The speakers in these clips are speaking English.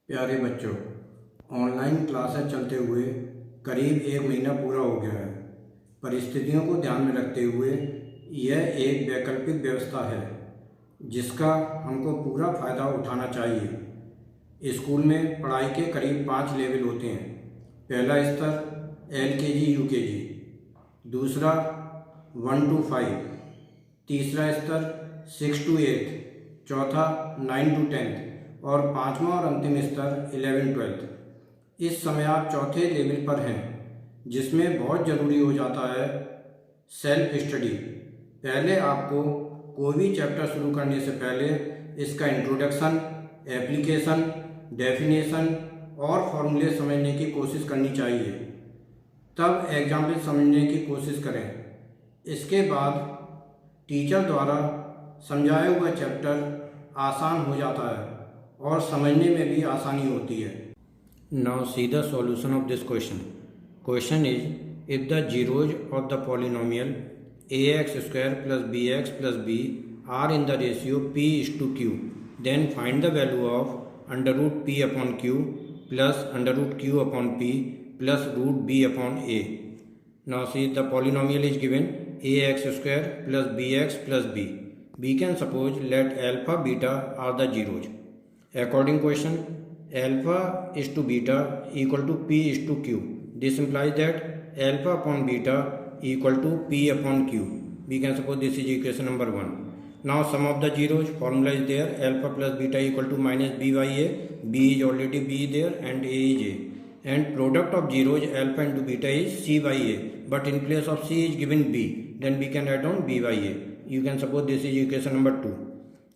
प्यारे बच्चों, online classes चलते हुए करीब 1 महीना पूरा हो गया है। परिस्थितियों को ध्यान में रखते हुए यह एक वैकल्पिक व्यवस्था है जिसका हमको पूरा फ़ायदा उठाना चाहिए। स्कूल में पढ़ाई के करीब 5 लेवल होते हैं। पहला स्तर LKG UKG, दूसरा 1 to 5, तीसरा स्तर 6 to 8, चौथा 9 to 10 और पांचवा और अंतिम स्तर 11-12। इस समय आप चौथे लेवल पर हैं जिसमें बहुत ज़रूरी हो जाता है सेल्फ स्टडी। पहले आपको कोई भी चैप्टर शुरू करने से पहले इसका इंट्रोडक्शन, एप्लीकेशन, डेफिनेशन और फॉर्मूले समझने की कोशिश करनी चाहिए, तब एग्जाम्पल समझने की कोशिश करें। इसके बाद टीचर द्वारा समझाया हुआ चैप्टर आसान हो जाता है और समझने में भी आसानी होती है। Now see the solution of this question. Question is, if the zeros of the polynomial ax square plus bx plus b are in the ratio p is to q, then find the value of under root p upon q plus under root q upon p plus root b upon a. Now see the polynomial is given ax square plus bx plus b. We can suppose let alpha beta are the zeros. According question, alpha is to beta equal to p is to q. This implies that alpha upon beta equal to p upon q. We can suppose this is equation number 1. Now sum of the zeros, formula is there, alpha plus beta equal to minus b by a. B is already b there and a is a. And product of zeros alpha into beta is c by a. But in place of c is given b. Then we can add on b by a. You can suppose this is equation number 2.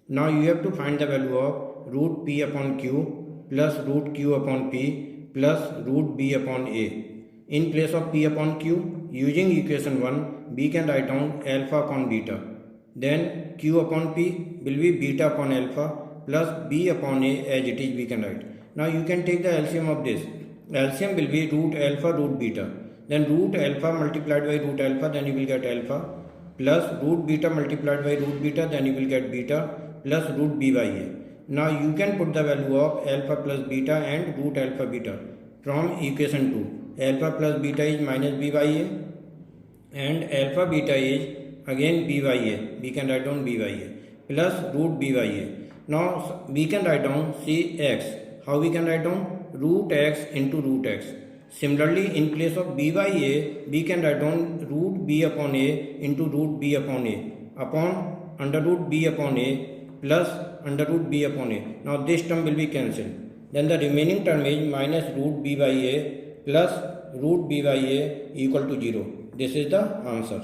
Now you have to find the value of root p upon q plus root q upon p plus root b upon a. In place of p upon q, using equation 1, we can write down alpha upon beta. Then q upon p will be beta upon alpha plus b upon a as it is we can write. Now you can take the LCM of this. LCM will be root alpha root beta. Then root alpha multiplied by root alpha, then you will get alpha, plus root beta multiplied by root beta, then you will get beta, plus root b by a. Now you can put the value of alpha plus beta and root alpha beta from equation 2. Alpha plus beta is minus b by a and alpha beta is again b by a. We can write down b by a plus root b by a. Now we can write down cx. How we can write down? Root x into root x. Similarly, in place of b by a, we can write down root b upon a into root b upon a upon under root b upon a plus under root b upon a. Now this term will be cancelled. Then the remaining term is minus root b by a plus root b by a equal to 0. This is the answer.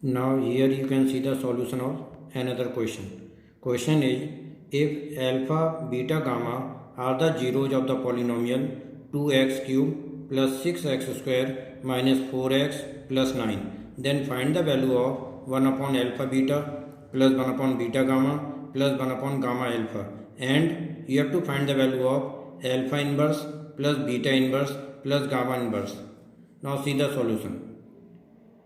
Now here you can see the solution of another question. Question is, if alpha, beta, gamma are the zeros of the polynomial 2x cube plus 6x square minus 4x plus 9, then find the value of 1 upon alpha beta plus 1 upon beta gamma plus 1 upon gamma alpha, and you have to find the value of alpha inverse plus beta inverse plus gamma inverse. Now see the solution.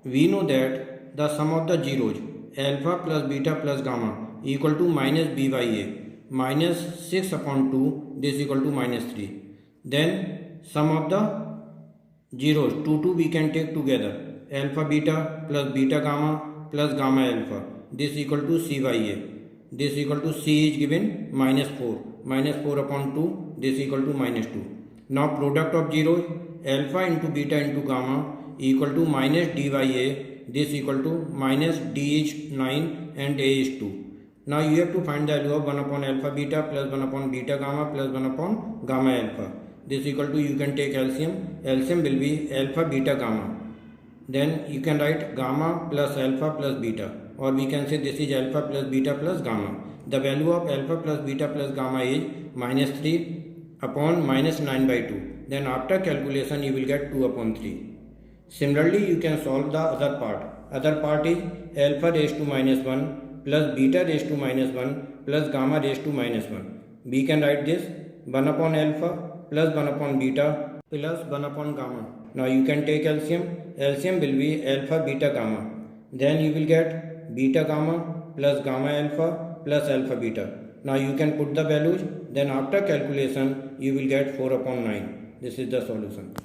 We know that the sum of the zeros alpha plus beta plus gamma equal to minus b by a, minus 6 upon 2, this equal to minus 3. Then sum of the zeros 2 we can take together, alpha beta plus beta gamma plus gamma alpha, this equal to c by a. This equal to c is given minus 4 upon 2, this equal to minus 2. Now product of zeros alpha into beta into gamma equal to minus d by a, this equal to minus d is 9 and a is 2. Now you have to find the value of 1 upon alpha beta plus 1 upon beta gamma plus 1 upon gamma alpha. This equal to, you can take LCM. LCM will be alpha beta gamma. Then you can write gamma plus alpha plus beta, or we can say this is alpha plus beta plus gamma. The value of alpha plus beta plus gamma is minus 3 upon minus 9 by 2. Then after calculation you will get 2 upon 3. Similarly you can solve the other part. Other part is alpha raised to minus 1 plus beta raised to minus 1 plus gamma raised to minus 1. We can write this 1 upon alpha plus 1 upon beta plus 1 upon gamma. Now you can take LCM. LCM will be alpha beta gamma. Then you will get beta gamma plus gamma alpha plus alpha beta. Now you can put the values, then after calculation you will get 4/9. This is the solution.